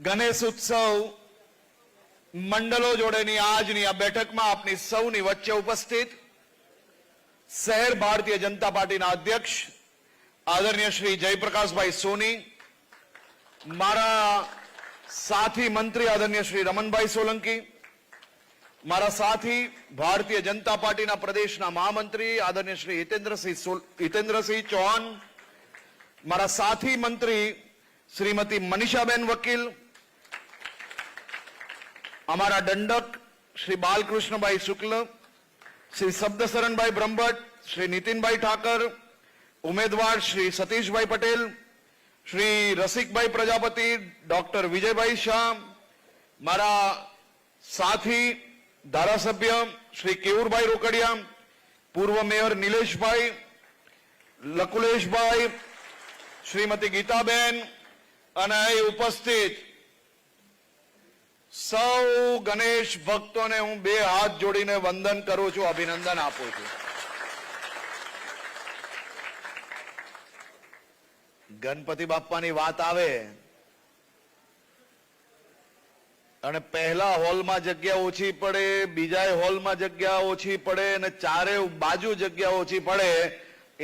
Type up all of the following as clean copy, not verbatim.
ગણેશ ઉત્સવ મંડળો જોડેની આજની આ બેઠકમાં આપની સૌની વચ્ચે ઉપસ્થિત શહેર ભારતીય જનતા પાર્ટીના અધ્યક્ષ આદરણીય શ્રી જયપ્રકાશભાઈ સોની, મારા સાથી મંત્રી આદરણીય શ્રી રમણભાઈ સોલંકી, મારા સાથી ભારતીય જનતા પાર્ટીના પ્રદેશના મહામંત્રી આદરણીય શ્રી હિતેન્દ્રસિંહ ચૌહાણ, મારા સાથી મંત્રી શ્રીમતી મનીષાબેન વકીલ, અમારા દંડક શ્રી બાલકૃષ્ણભાઈ શુક્લ, શ્રી શબ્દશરણભાઈ બ્રહ્મભટ્ટ, શ્રી નીતિનભાઈ ઠાકર, ઉમેદવાર શ્રી સતીશભાઈ પટેલ, શ્રી રસિકભાઈ પ્રજાપતિ, ડોક્ટર વિજયભાઈ શાહ, મારા સાથી ધારાસભ્ય શ્રી કેવુરભાઈ રોકડિયા, પૂર્વ મેયર નિલેશભાઈ, લકુલેશભાઈ, શ્રીમતી ગીતાબેન અને ઉપસ્થિત સૌ ગણેશ ભક્તોને હું બે હાથ જોડીને વંદન કરું છું, અભિનંદન આપું છું. ગણપતિ બાપ્પાની વાત આવે અને પહેલા હોલમાં જગ્યા ઓછી પડે, બીજા હોલમાં જગ્યા ઓછી પડે અને ચારે બાજુ જગ્યા ઓછી પડે,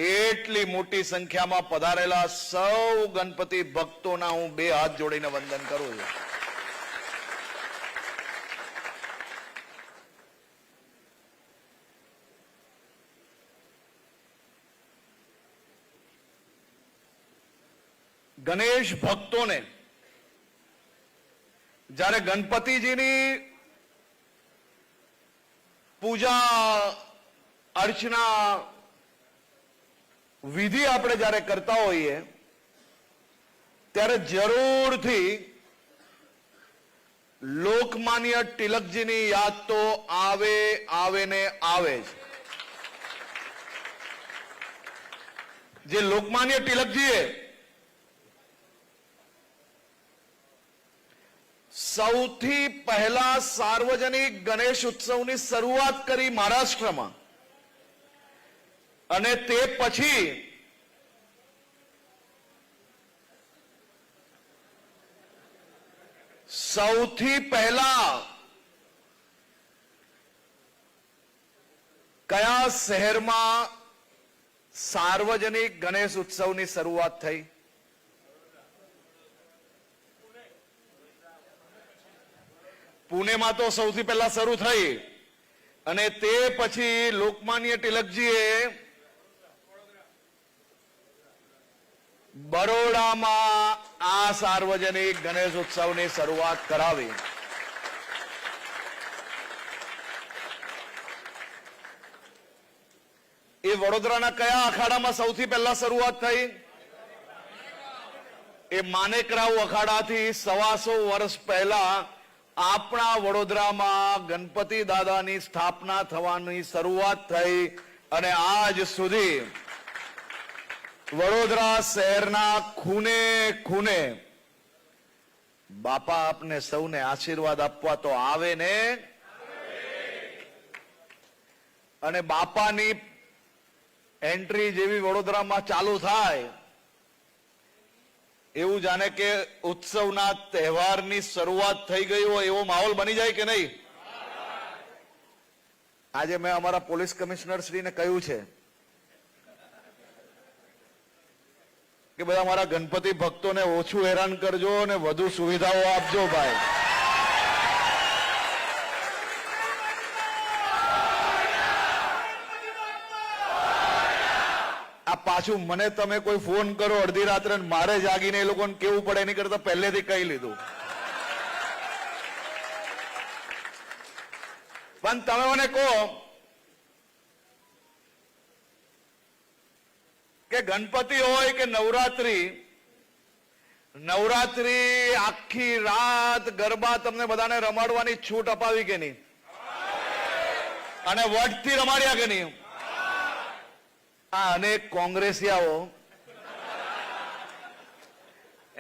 એટલી મોટી સંખ્યામાં પધારેલા સૌ ગણપતિ ભક્તોના હું બે હાથ જોડીને વંદન કરું છું. ગણેશ ભક્તોને જ્યારે ગણપતિજીની પૂજા અર્ચના વિધિ આપણે જ્યારે કરતા હોઈએ ત્યારે જરૂરથી લોકમાન્ય તિલકજીની યાદ તો આવે ને આવે જ. જે લોકમાન્ય તિલકજીએ સૌથી પહેલા સાર્વજનિક ગણેશ ઉત્સવની શરૂઆત કરી મહારાષ્ટ્રમાં અને તે પછી સૌથી પહેલા કયા શહેરમાં સાર્વજનિક ગણેશ ઉત્સવની શરૂઆત થઈ? પુણેમાં તો સૌથી પહેલા શરૂ થઈ અને તે પછી લોકમાન્ય તિલકજીએ બરોડામાં આ સાર્વજનિક ગણેશ ઉત્સવની શરૂઆત કરાવી. એ વડોદરાના કયા અખાડામાં સૌથી પહેલા શરૂઆત થઈ? એ માનેકરાવ અખાડાથી 125 વર્ષ પહેલા આપણા વડોદરામાં ગણપતિ દાદાની સ્થાપના થવાની શરૂઆત થઈ અને આજ સુધી વડોદરા શહેરના ખૂણે ખૂણે બાપા આપને સૌને આશીર્વાદ આપવા તો આવે ને. અને બાપાની એન્ટ્રી જેવી વડોદરામાં ચાલુ થાય એવું જાણે કે ઉત્સવના તહેવારની શરૂઆત થઈ ગઈ હોય એવો માહોલ બની જાય કે નહીં? આજે મેં અમારા પોલીસ કમિશનર શ્રીને કહ્યું છે કે બધા અમારા ગણપતિ ભક્તોને ઓછું હેરાન કરજો અને વધુ સુવિધાઓ આપજો ભાઈ. આ પાછું મને તમે કોઈ ફોન કરો અડધી રાત્રે મારે જાગીને એ લોકોને કેવું પડે એની કરતા પહેલેથી કહી લીધું. પણ તમે મને કહો કે ગણપતિ હોય કે નવરાત્રી આખી રાત ગરબા તમને બધાને રમાડવાની છૂટ અપાવી કે નહીં? અને વટથી રમાડ્યા કે નહીં? આ અનેક કોંગ્રેસિયાઓ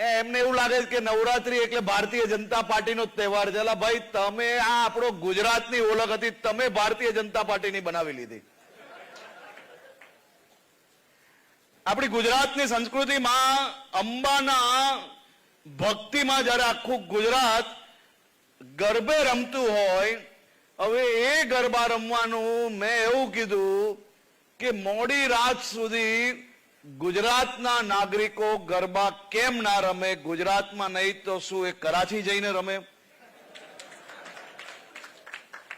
એમને એવું લાગે કે નવરાત્રી એટલે ભારતીય જનતા પાર્ટીનો તહેવાર છે. ભાઈ, તમે આ આપણો ગુજરાતની ઓળખ હતી, તમે ભારતીય જનતા પાર્ટીની બનાવી લીધી. આપણી ગુજરાતની સંસ્કૃતિમાં અંબાના ભક્તિમાં જ્યારે આખું ગુજરાત ગરબે રમતું હોય, હવે એ ગરબા રમવાનું મેં એવું કીધું કે મોડી રાત સુધી ગુજરાતના નાગરિકો ગરબા કેમ ના રમે? ગુજરાતમાં નહીં તો શું એ કરાચી જઈને રમે?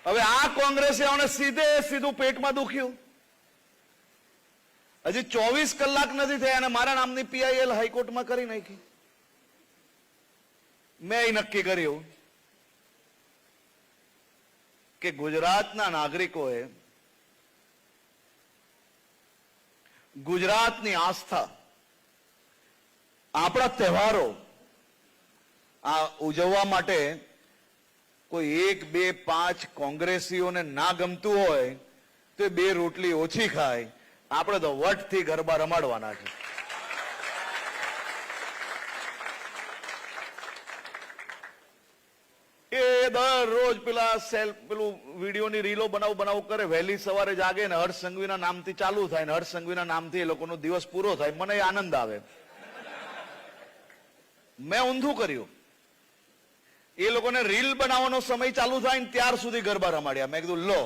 હવે આ કોંગ્રેસીઓને સીધું પેટમાં દુખ્યું. હજી 24 કલાક નથી થયા અને મારા નામની PIL હાઈકોર્ટમાં કરી નાખી. મેં નક્કી કર્યું કે ગુજરાતના નાગરિકોએ ગુજરાતની આસ્થા, આપણા તહેવારો આ ઉજવવા માટે કોઈ 1, 2, 5 કોંગ્રેસીઓને ના ગમતું હોય તો 2 રોટલી ઓછી ખાય. આપણે તો વટથી ગરબા રમાડવાના છે. એ દરરોજ પેલું વિડીયોની રીલો બનાવ કરે, વહેલી સવારે જાગે ને હર્ષ સંઘવીના નામથી ચાલુ થાય ને હર્ષ સંઘવીના નામથી એ લોકોનો દિવસ પૂરો થાય. મને આનંદ આવે. મેં ઊંધું કર્યું. એ લોકોને રીલ બનાવવાનો સમય ચાલુ થાય ને ત્યાર સુધી ગરબા રમાડ્યા. મેં કીધું લો,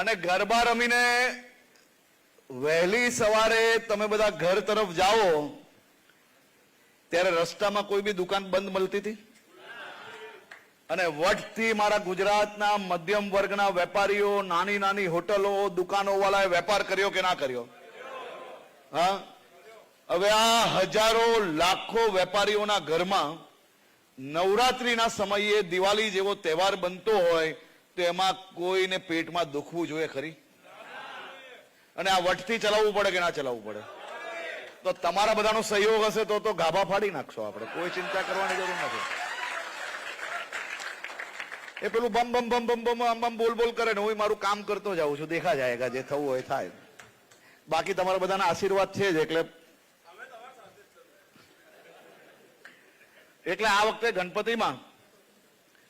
અને ગરબા રમીને વહેલી સવારે તમે બધા ઘર તરફ જાઓ ત્યારે રસ્તામાં કોઈ બી દુકાન બંધ મળતી હતી? અને વટથી મારા ગુજરાતના મધ્યમ વર્ગના વેપારીઓ, નાની નાની હોટલો, દુકાનો વાળાએ વેપાર કર્યો કે ના કર્યો? હા. હવે આ હજારો લાખો વેપારીઓના ઘરમાં નવરાત્રીના સમયે દિવાળી જેવો તહેવાર બનતો હોય તો એમાં કોઈને પેટમાં દુખવું જોઈએ ખરી? અને આ વટથી ચલાવવું પડે કે ના ચલાવવું પડે? તો તમારા બધાનો સહયોગ હશે તો ગાભા ફાડી નાખશો આપણે. કોઈ ચિંતા કરવાની જરૂર નથી. એ પેલું બમ બમ બમ બમ બમ આમ બોલ બોલ કરે ને હું મારું કામ કરતો જાઉં છું. દેખા જાયગા, જે થવું હોય થાય. બાકી તમારા બધાના આશીર્વાદ છે જ. એટલે આ વખતે ગણપતિમાં,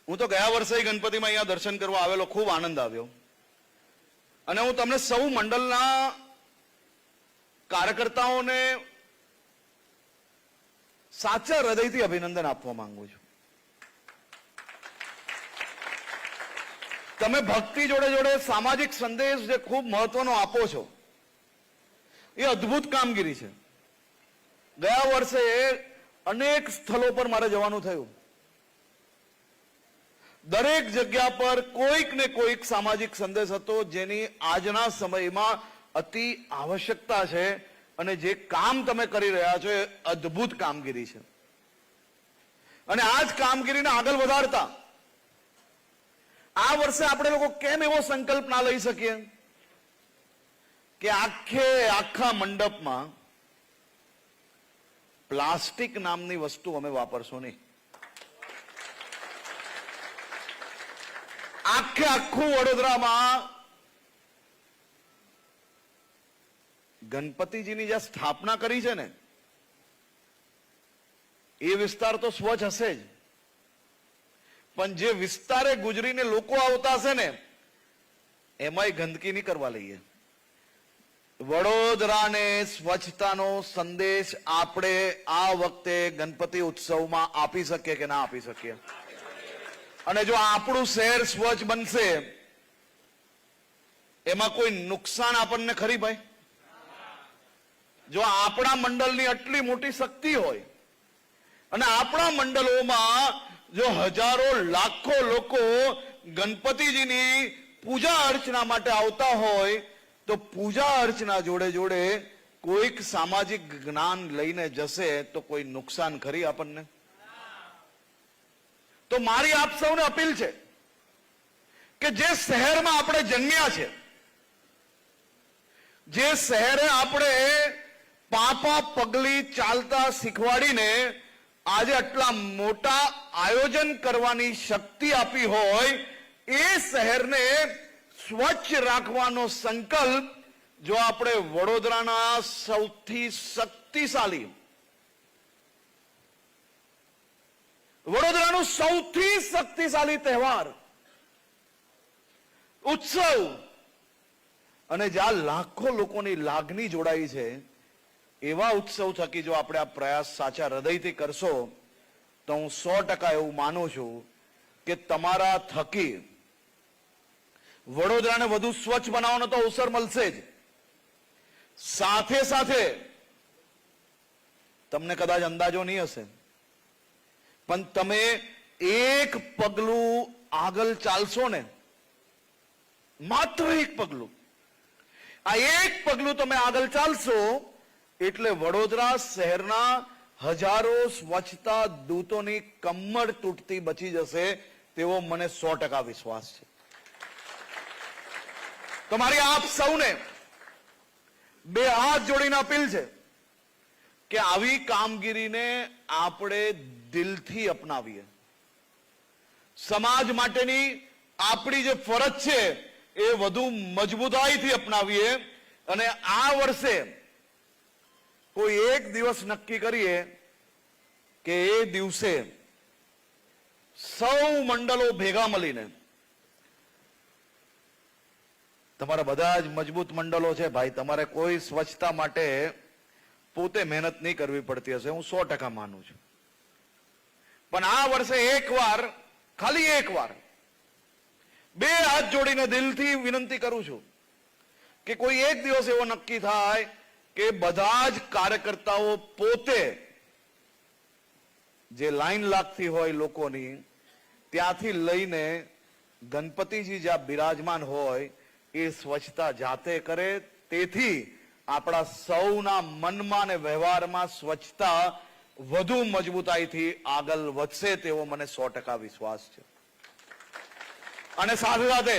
હું તો ગયા વર્ષે ગણપતિમાં અહીંયા દર્શન કરવા આવેલો, ખૂબ આનંદ આવ્યો. અને હું તમને સૌ મંડળના કાર્યકર્તાઓને સાચા હૃદયથી અભિનંદન આપવા માંગુ છું. તમે ભક્તિ જોડે જોડે સામાજિક સંદેશ જે ખૂબ મહત્વનો આપો છો, એ અદ્ભુત કામગીરી છે. ગયા વર્ષે અનેક સ્થળો પર મારે જવાનું થયું. દરેક જગ્યા પર કોઈક ને કોઈક સામાજિક સંદેશ હતો જેની આજના સમયમાં અતિ આવશ્યકતા છે. અને જે કામ તમે કરી રહ્યા છો એ અદ્ભુત કામગીરી છે. અને આ જ કામગીરીને આગળ વધારતા આ વર્ષે આપણે લોકો કેમ એવો સંકલ્પ ના લઈ શકીએ કે આખા મંડપમાં પ્લાસ્ટિક નામની વસ્તુ અમે વાપરશું નહીં. આખું વડોદરામાં ગણપતિજીની જે સ્થાપના કરી છે ને, એ વિસ્તાર તો સ્વચ્છ હશે જ, પણ જે વિસ્તારે ગુજરીને લોકો આવતા હશે ને એમાંય ગંદકી નહીં કરવા લઈએ. વડોદરાને સ્વચ્છતાનો સંદેશ આપણે આ વખતે ગણપતિ ઉત્સવમાં આપી શકીએ કે ના આપી શકીએ? અને જો આપણું શહેર સ્વચ્છ બનશે એમાં કોઈ નુકસાન આપણને ખરી ભાઈ? જો આપણા મંડળની આટલી મોટી શક્તિ હોય અને આપણા મંડળોમાં જો હજારો લાખો લોકો ગણપતિજીની પૂજા અર્ચના માટે આવતા હોય તો પૂજા અર્ચના જોડે જોડે કોઈક સામાજિક જ્ઞાન લઈને જશે તો કોઈ નુકસાન ખરી આપણને? તો મારી આપ સૌને અપીલ છે કે જે શહેરમાં આપણે જન્મ્યા છે, જે શહેરે આપણે પાપા પગલી ચાલતા શીખવાડીને આજે આટલા મોટા આયોજન કરવાની શક્તિ આપી હોય, એ શહેરને સ્વચ્છ રાખવાનો સંકલ્પ જો આપણે વડોદરાના સૌથી શક્તિશાળી, વડોદરાનું સૌથી શક્તિશાળી તહેવાર ઉત્સવ અને જ્યાં લાખો લોકોની લાગણી જોડાઈ છે એવા ઉત્સવ થકી જો આપણે આ પ્રયાસ સાચા હૃદયથી કરશો તો હું 100% એવું માનું છું કે તમારા થકી વડોદરાને વધુ સ્વચ્છ બનાવવાનો તો અવસર મળશે જ, સાથે સાથે તમને કદાચ અંદાજો નહીં હશે પણ તમે એક પગલું આગળ ચાલશો ને, માત્ર એક પગલું, આ એક પગલું તમે આગળ ચાલશો એટલે વડોદરા શહેરના હજારો સ્વચ્છતા દૂતોની કમર તૂટતી બચી જશે તેવો મને 100% વિશ્વાસ છે. તો મારી આપ સૌને બે હાથ જોડીને અપીલ છે કે આવી કામગીરીને આપણે દિલથી અપનાવીએ. સમાજ માટેની આપણી જે ફરજ છે એ વધુ મજબૂતાઈથી અપનાવીએ અને આ વર્ષે કોઈ એક દિવસ નક્કી કરીએ કે એ દિવસે સૌ મંડળો ભેગા મળીને, તમારા બધા જ મજબૂત મંડળો છે ભાઈ, તમારે કોઈ સ્વચ્છતા માટે પોતે મહેનત નહીં કરવી પડતી હશે, હું 100% માનું છું, પણ આ વર્ષે એકવાર, ખાલી એકવાર બે હાથ જોડીને દિલથી વિનંતી કરું છું કે કોઈ એક દિવસ એવો નક્કી થાય કે બધા જ કાર્યકર્તાઓ પોતે જે લાઈન લાગતી હોય લોકોની ત્યાંથી લઈને ગણપતિજી જ્યાં બિરાજમાન હોય એ સ્વચ્છતા જાતે કરે. તેથી આપણા સૌના મનમાં અને વ્યવહારમાં સ્વચ્છતા વધુ મજબૂતાઈથી આગળ વધશે તેવો મને 100% વિશ્વાસ છે. અને સાથે સાથે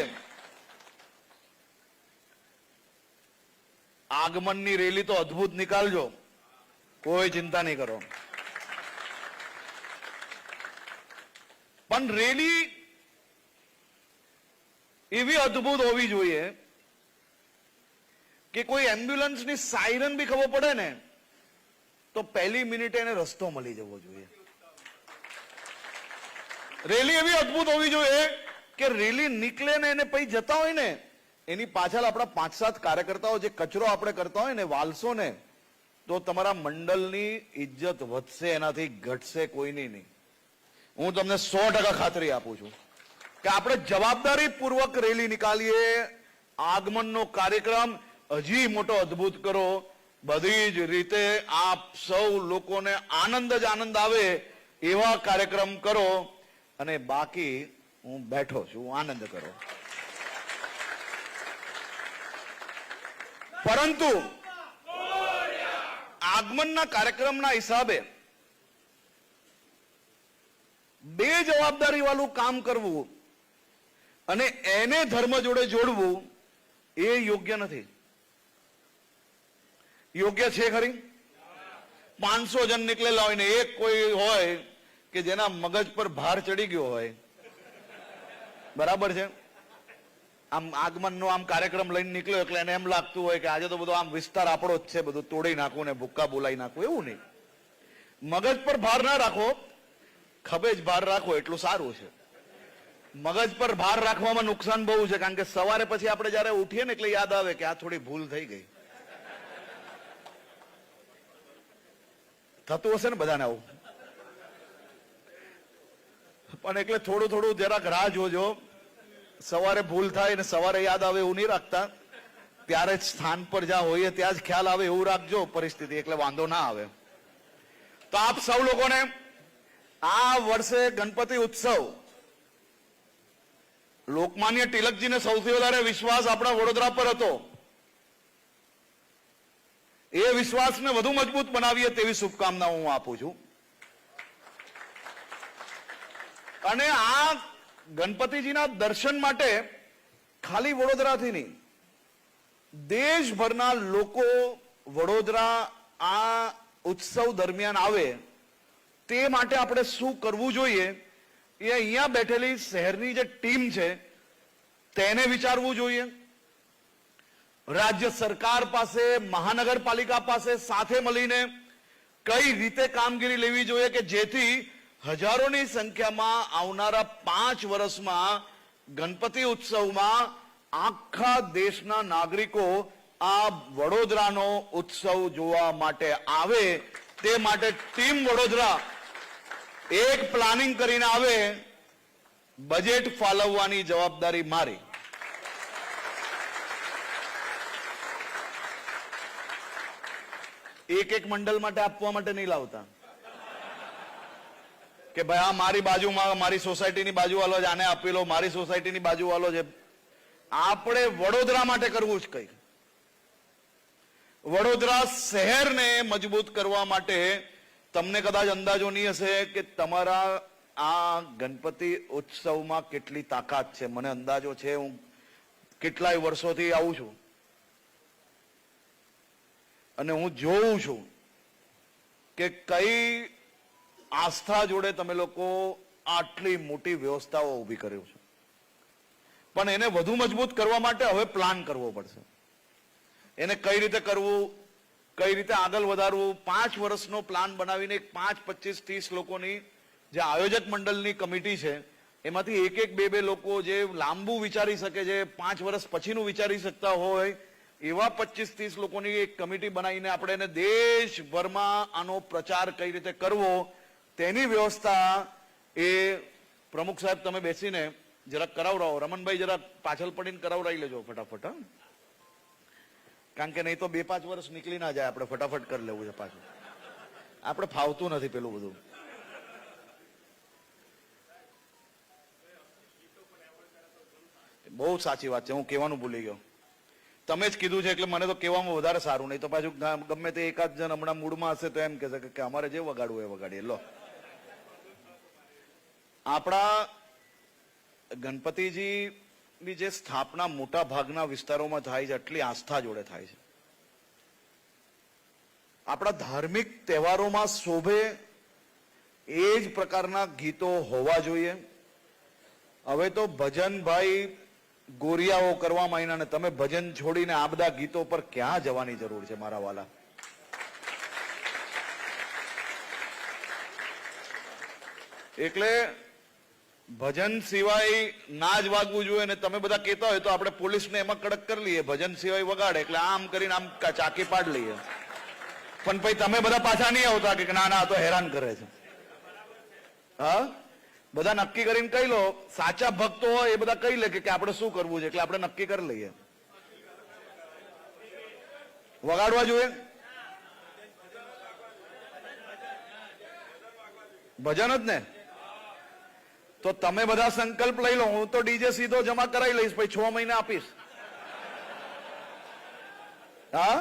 આગમનની રેલી તો અદ્ભુત નીકાળજો, કોઈ ચિંતા નહીં કરો, પણ રેલી એવી અદ્ભુત હોવી જોઈએ કે કોઈ એમ્બ્યુલન્સની સાયરન બી ખબર પડે ને તો પહેલી મિનિટે એને રસ્તો મળી જવો જોઈએ. રેલી એવી અદ્ભુત હોવી જોઈએ કે રેલી નીકળે ને એને પછી જતા હોય ને એની પાછળ આપણા 5-7 કાર્યકર્તાઓ જે કચરો આપણે કરતા હોય ને વાલસો ને તો તમારા મંડળની ઇજ્જત વધશે, એનાથી ઘટશે કોઈની નહીં. હું તમને 100% ખાતરી આપું છું કે આપણે જવાબદારી પૂર્વક રેલી નીકાળીએ, આગમનનો કાર્યક્રમ હજી મોટો અદ્ભુત કરો, બધી જ રીતે આપ સૌ લોકોને આનંદ જ આનંદ આવે એવા કાર્યક્રમ કરો અને બાકી હું બેઠો છું, આનંદ કરો. પરંતુ આગમનના કાર્યક્રમના હિસાબે બે જવાબદારી વાળું કામ કરવું અને એને ધર્મ જોડે જોડવું એ યોગ્ય નથી. યોગ્ય છે ખરી? 500 જણ નીકળેલા હોય ને એક કોઈ હોય કે જેના મગજ પર ભાર ચડી ગયો હોય, બરાબર છે, આમ આગમનનો આમ કાર્યક્રમ લઈને નીકળ્યો એટલે એને એમ લાગતું હોય કે આજે તો બધો આમ વિસ્તાર આપણો જ છે, બધું તોડી નાખવું ને ભૂક્કા બોલાવી નાખવું, એવું નહીં. મગજ પર ભાર ના રાખો, ખભે જ ભાર રાખો એટલું સારું છે. મગજ પર ભાર રાખવામાં નુકસાન બહુ છે, કારણ કે સવારે પછી આપણે જયારે ઉઠીએ ને એટલે યાદ આવે કે આ થોડી ભૂલ થઈ ગઈ. થતું હશે ને બધાને આવું, પણ એટલે થોડું થોડું જરાક રાહ જોજો. સવારે ભૂલ થાય ને સવારે યાદ આવે એવું નહીં રાખતા, ત્યારે જ સ્થાન પર જ્યાં હોઈએ ત્યાં જ ખ્યાલ આવે એવું રાખજો પરિસ્થિતિ, એટલે વાંધો ના આવે. તો આપ સૌ લોકોને આ વર્ષે ગણપતિ ઉત્સવ, લોકમાન્ય તિલકજીને સૌથી વધારે વિશ્વાસ આપણા વડોદરા પર હતો, એ વિશ્વાસને વધુ મજબૂત બનાવીએ તેવી શુભકામનાઓ હું આપું છું. અને આ ગણપતિજીના દર્શન માટે ખાલી વડોદરાથી નહીં, દેશભરના લોકો વડોદરા આ ઉત્સવ દરમિયાન આવે તે માટે આપણે શું કરવું જોઈએ એ અહીંયા બેઠેલી શહેરની જે ટીમ છે તેને વિચારવું જોઈએ. રાજ્ય સરકાર પાસે, મહાનગરપાલિકા પાસે સાથે મળીને કઈ રીતે કામગીરી લેવી જોઈએ કે જેથી હજારોની સંખ્યામાં આવનારા 5 વર્ષમાં ગણપતિ ઉત્સવમાં આખા દેશના નાગરિકો આ વડોદરાનો ઉત્સવ જોવા માટે આવે, તે માટે ટીમ વડોદરા એક પ્લાનિંગ કરીને આવે, બજેટ ફાળવવાની જવાબદારી મારી. એક મંડળ માટે આપવા માટે નહીં લાવતા કે ભાઈ આ મારી બાજુમાં, મારી સોસાયટીની બાજુ વાળો છે, આને આપી લો, મારી સોસાયટીની બાજુ વાળો છે. આપણે વડોદરા માટે કરવું જ કઈ. વડોદરા શહેરને મજબૂત કરવા માટે તમને કદાચ અંદાજો નહીં હશે કે તમારા આ ગણપતિ ઉત્સવમાં કેટલી તાકાત છે. મને અંદાજો છે, હું કેટલાય વર્ષોથી આવું છું અને હું જોઉં છું કે કઈ આસ્થા જોડે તમે લોકો આટલી મોટી વ્યવસ્થાઓ ઊભી કર્યો છે. પણ એને વધુ મજબૂત કરવા માટે હવે પ્લાન કરવો પડશે. એને કઈ રીતે કરવું, કઈ રીતે આગળ વધારવું. 5 વર્ષનો પ્લાન બનાવીને 5, 25, 30 લોકોની જે આયોજક મંડળની કમિટી છે, એમાંથી એક 2 લોકો જે લાંબુ વિચારી શકે, જે 5 વર્ષ પછીનું વિચારી શકતા હોય, એવા 25-30 લોકોની એક કમિટી બનાવીને આપણે એને દેશભરમાં આનો પ્રચાર કઈ રીતે કરવો તેની વ્યવસ્થા એ પ્રમુખ સાહેબ તમે બેસીને જરાક કરાવરાવો. રમણભાઈ જરા પાછળ પડીને કરાવરાઈ લેજો ફટાફટ. કારણ કે નહીં તો 2-5 વર્ષ નીકળી ના જાય. આપણે ફટાફટ કરી લેવું છે પાછું. આપણે ફાવતું નથી પેલું બધું. બહુ સાચી વાત છે, હું કહેવાનું ભૂલી ગયો. તમે જ કીધું છે એટલે મને તો કહેવામાં વધારે સારું, નહીં તો પાછું ગમે તે એકાદ જણ હમણાં મૂડમાં હશે તો એમ કહેશે કે અમારે જે વગાડવું એ વગાડીએ. લો, આપણા ગણપતિજીની જે સ્થાપના મોટા ભાગના વિસ્તારોમાં થાય છે, આટલી આસ્થા જોડે થાય છે. આપણા ધાર્મિક તહેવારોમાં શોભે એ જ પ્રકારના ગીતો હોવા જોઈએ. હવે તો ભજનભાઈ ગોરિયાઓ કરવા માંડ્યા ને તમે ભજન છોડીને આ બધા ગીતો પર ક્યાં જવાની જરૂર છે મારા વાલા? એટલે ભજન સિવાય ના જ વાગવું જોઈએ. ને તમે બધા કહેતા હોય તો આપણે પોલીસને એમાં કડક કરી લઈએ, ભજન સિવાય વગાડે એટલે આમ કરીને આમ ચાકી પાડ લઈએ. પણ પછી તમે બધા પાછા નહીં આવતા કે ના ના તો હેરાન કરે છે. હા, બધા નક્કી કરીને કહી લો. સાચા ભક્તો હોય એ બધા કહી લે કે આપણે શું કરવું છે, એટલે આપણે નક્કી કરી લઈએ. વગાડવા જોઈએ ભજન જ ને. તો તમે બધા સંકલ્પ લઈ લો. હું તો ડીજે સીધો જમા કરાવી લઈશ, પછી 6 મહિના આપીશ. હા,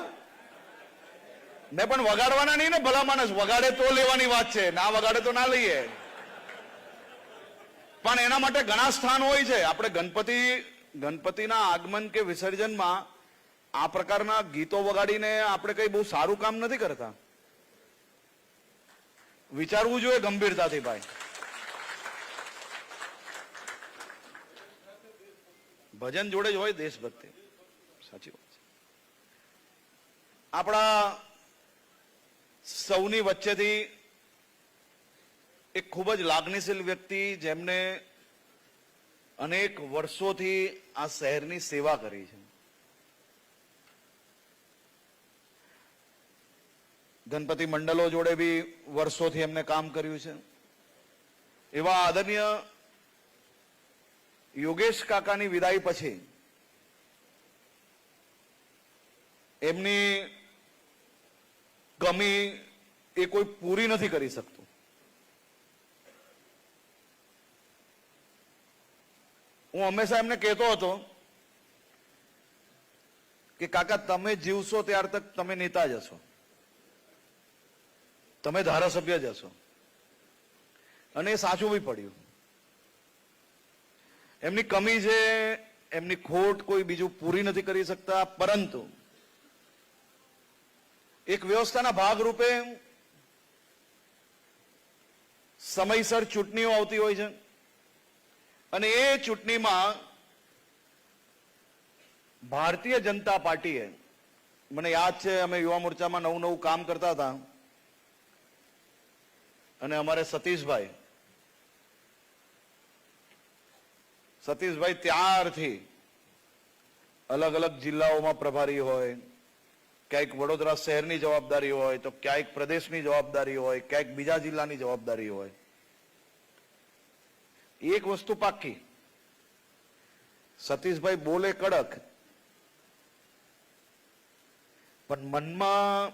મેં પણ વગાડવાના નહીં ને. ભલા માણસ વગાડે તો લેવાની વાત છે, ના વગાડે તો ના લઈએ. પણ એના માટે ઘણા સ્થાન હોય છે. આપણે ગણપતિના આગમન કે વિસર્જનમાં આ પ્રકારના ગીતો વગાડીને આપણે કઈ બહુ સારું કામ નથી કરતા. વિચારવું જોઈએ ગંભીરતાથી ભાઈ. ભજન જોડે જ હોય દેશભક્તિ. સાચી વાત છે. આપણા સૌની વચ્ચેથી એક ખૂબ જ લાગણીશીલ વ્યક્તિ, જેમને અનેક વર્ષોથી આ શહેરની સેવા કરી છે, ગણપતિ મંડળો જોડે બી વર્ષોથી એમને કામ કર્યું છે, એવા આદરણીય યોગેશ કાકાની વિદાય પછી એમની કમી એ કોઈ પૂરી નથી કરી શકતું. હું હંમેશા એમને કહેતો હતો કે કાકા તમે જીવશો ત્યાર તક તમે નેતા જ હશો, તમે ધારાસભ્ય જ હશો. અને એ સાચું બી પડ્યું. એમની કમી છે, એમની ખોટ કોઈ બીજું પૂરી નથી કરી શકતા. પરંતુ એક વ્યવસ્થાના ભાગરૂપે સમયસર ચૂંટણીઓ આવતી હોય છે અને એ ચૂંટણીમાં ભારતીય જનતા પાર્ટીએ, મને યાદ છે અમે યુવા મોરચામાં નવું કામ કરતા હતા અને અમારે સતીશભાઈ ત્યારથી અલગ અલગ જિલ્લાઓમાં પ્રભારી હોય, ક્યાંક વડોદરા શહેરની જવાબદારી હોય, તો ક્યાંક પ્રદેશની જવાબદારી હોય, ક્યાંક બીજા જિલ્લાની જવાબદારી હોય. એક વસ્તુ પાક્કી, સતીશભાઈ બોલે કડક, પણ મનમાં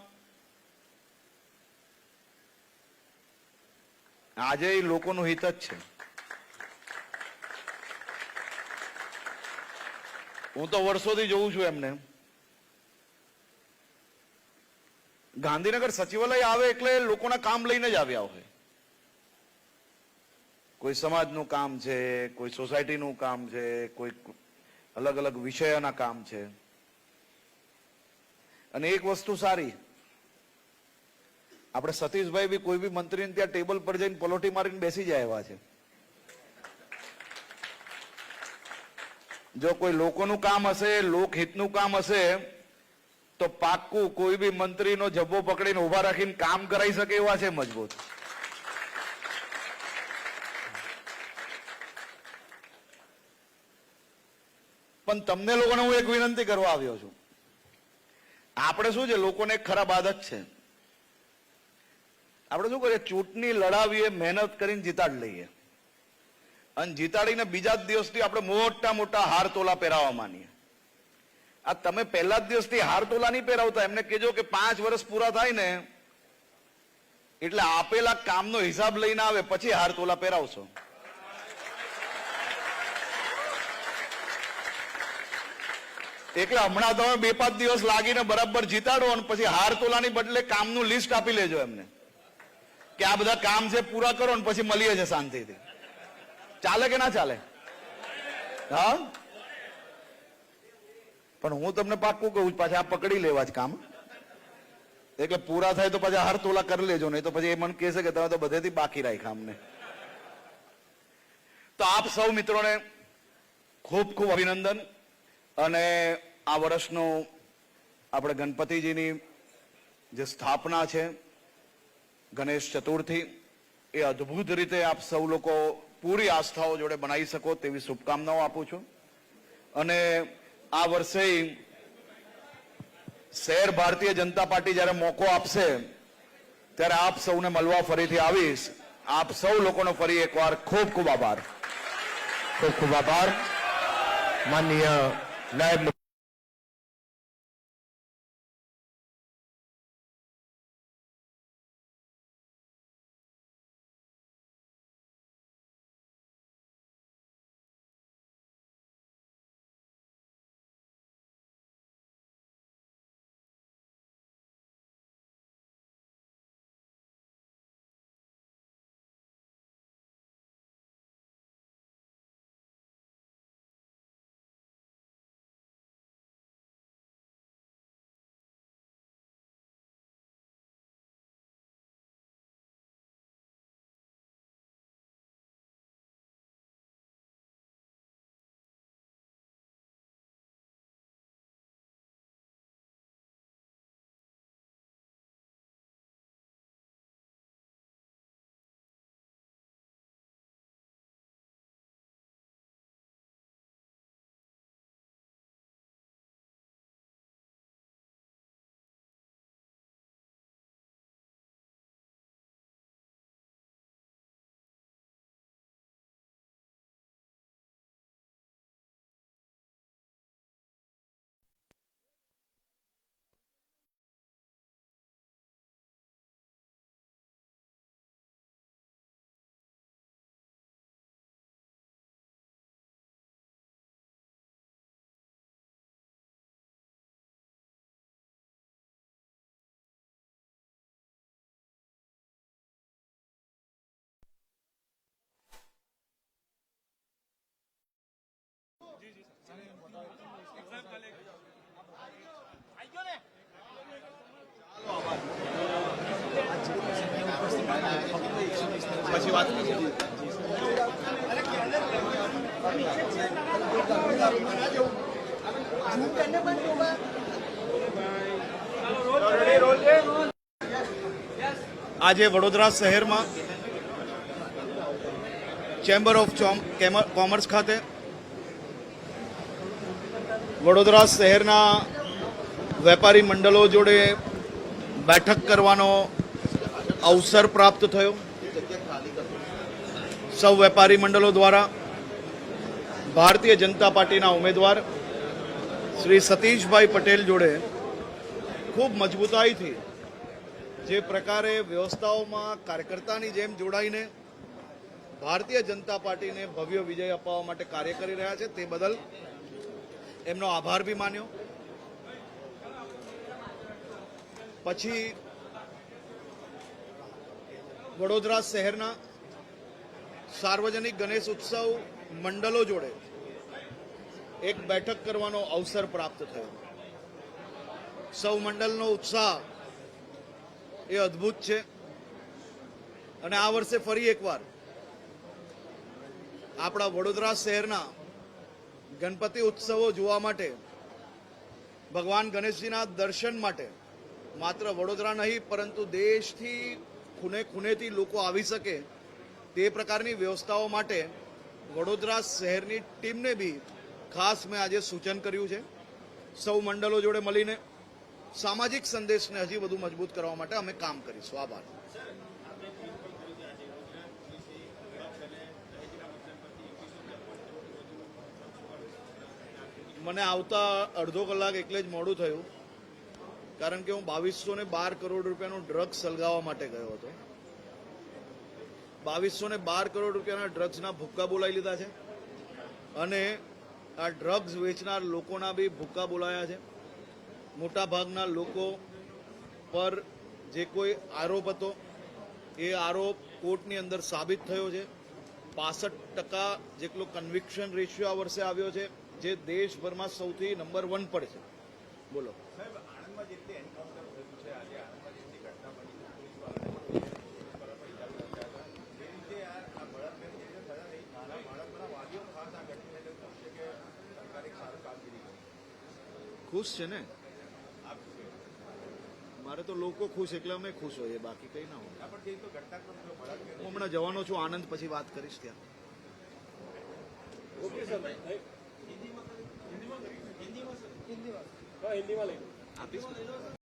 આજે એ લોકોનું હિત જ છે. હું તો વર્ષોથી જોઉં છું એમને. ગાંધીનગર સચિવાલય આવે એટલે લોકોના કામ લઈને જ આવ્યા હોય. કોઈ સમાજનું કામ છે, કોઈ સોસાયટીનું કામ છે, કોઈ અલગ અલગ વિષયોના કામ છે. અને એક વસ્તુ સારી, આપણે સતીશભાઈ બી કોઈ બી મંત્રીને ત્યાં ટેબલ પર જઈને પલોઠી મારીને બેસી જાય એવા છે. જો કોઈ લોકોનું કામ હશે, લોકહિતનું કામ હશે, તો પાક્કું કોઈ બી મંત્રીનો જબ્બો પકડીને ઉભા રાખીને કામ કરાવી શકે એવા છે મજબૂત. પણ તમને લોકોને હું એક વિનંતી કરવા આવ્યો છું. આપણે શું છે, લોકોને એક ખરાબ આદત છે. આપણે શું કરીએ, ચૂંટણી લડાવીએ, મહેનત કરીને જીતાડી લઈએ, અને જીતાડીને બીજા જ દિવસથી આપણે મોટા મોટા હાર તોલા પહેરાવા માંડીએ. આ તમે પહેલા જ દિવસથી હાર તોલા નહીં પહેરાવતા. એમને કહેજો કે 5 વર્ષ પૂરા થાય ને એટલે આપેલા કામનો હિસાબ લઈને આવે, પછી હાર તોલા પહેરાવશો. એટલે હમણાં તમે 2-5 દિવસ લાગીને બરાબર જીતાડો, અને પછી હાર તોલાની બદલે કામનું લિસ્ટ આપી લેજો એમને કે આ બધા કામ છે, પૂરા કરો, ને પછી મળીએ છે શાંતિથી. ચાલે કે ના ચાલે? હા, પણ હું તમને પાક્કું કહું, પાછા આ પકડી લેવા જ કામ. એટલે પૂરા થાય તો પછી હાર તોલા કરી લેજો, નહીં તો પછી એ મને કહેશે કે તમે તો બધેથી બાકી રાખ્યા અમને. તો આપ સૌ મિત્રોને ખૂબ ખૂબ અભિનંદન. અને આ વર્ષનું આપણે ગણપતિજીની જે સ્થાપના છે, ગણેશ ચતુર્થી, એ અદ્ભુત રીતે આપ સૌ લોકો પૂરી આસ્થાઓ જોડે બનાવી શકો તેવી શુભકામનાઓ આપું છું. અને આ વર્ષે શહેર ભારતીય જનતા પાર્ટી જ્યારે મોકો આપશે ત્યારે આપ સૌને મળવા ફરીથી આવીશ. આપ સૌ લોકોનો ફરી એકવાર ખૂબ ખૂબ આભાર. ખૂબ ખૂબ આભાર માનનીય નાયબ પછી વાત આજે વડોદરા શહેરમાં ચેમ્બર ઓફ કોમર્સ ખાતે વડોદરા શહેરના વેપારી મંડળો જોડે બેઠક કરવાનો અવસર પ્રાપ્ત થયો. સૌ વેપારી મંડળો દ્વારા ભારતીય જનતા પાર્ટીના ઉમેદવાર શ્રી સતીશભાઈ પટેલ જોડે ખૂબ મજબૂતાઈથી જે પ્રકારે વ્યવસ્થાઓમાં કાર્યકર્તાની જેમ જોડાઈને ભારતીય જનતા પાર્ટીને ભવ્ય વિજય અપાવવા માટે કાર્ય કરી રહ્યા છે તે બદલ એમનો આભાર બી માન્યો. પછી વડોદરા શહેરના સાર્વજનિક ગણેશ ઉત્સવ મંડળો જોડે એક બેઠક કરવાનો અવસર પ્રાપ્ત થયો. સૌ મંડળનો ઉત્સાહ એ અદ્ભુત છે અને આ વર્ષે ફરી એકવાર આપણા વડોદરા શહેરના ગણપતિ ઉત્સવો જોવા માટે, ભગવાન ગણેશજીના દર્શન માટે માત્ર વડોદરા નહીં પરંતુ દેશથી ખૂણે ખૂણેથી લોકો આવી શકે તે પ્રકારની વ્યવસ્થાઓ માટે વડોદરા શહેરની ટીમને બી ખાસ મેં આજે સૂચન કર્યું છે. સૌ મંડળો જોડે મળીને સામાજિક સંદેશને હજી વધુ મજબૂત કરવા માટે અમે કામ કરીશું. આભાર. મને આવતા અડધો કલાક એટલે જ મોડું થયું કારણ કે હું 2212 કરોડ રૂપિયાનું ડ્રગ્સ સલગાવવા માટે ગયો હતો. 2212 કરોડ રૂપિયાના ડ્રગ્સના ભૂક્કા બોલાવી લીધા છે અને આ ડ્રગ્સ વેચનાર લોકોના બી ભૂક્કા બોલાયા છે. મોટા ભાગના લોકો પર જે કોઈ આરોપ હતો એ આરોપ કોર્ટની અંદર સાબિત થયો છે. 65% જેટલો કન્વિક્શન રેશિયો આ વર્ષે આવ્યો છે જે દેશભરમાં સૌથી નંબર 1 પર છે. બોલો. ખુશ છે ને? મારે તો લોકો ખુશ એટલે અમે ખુશ હોઈએ, બાકી કઈ ના હોય. હું હમણાં જવાનો છું આનંદ, પછી વાત કરીશ ત્યાં. આપીશ.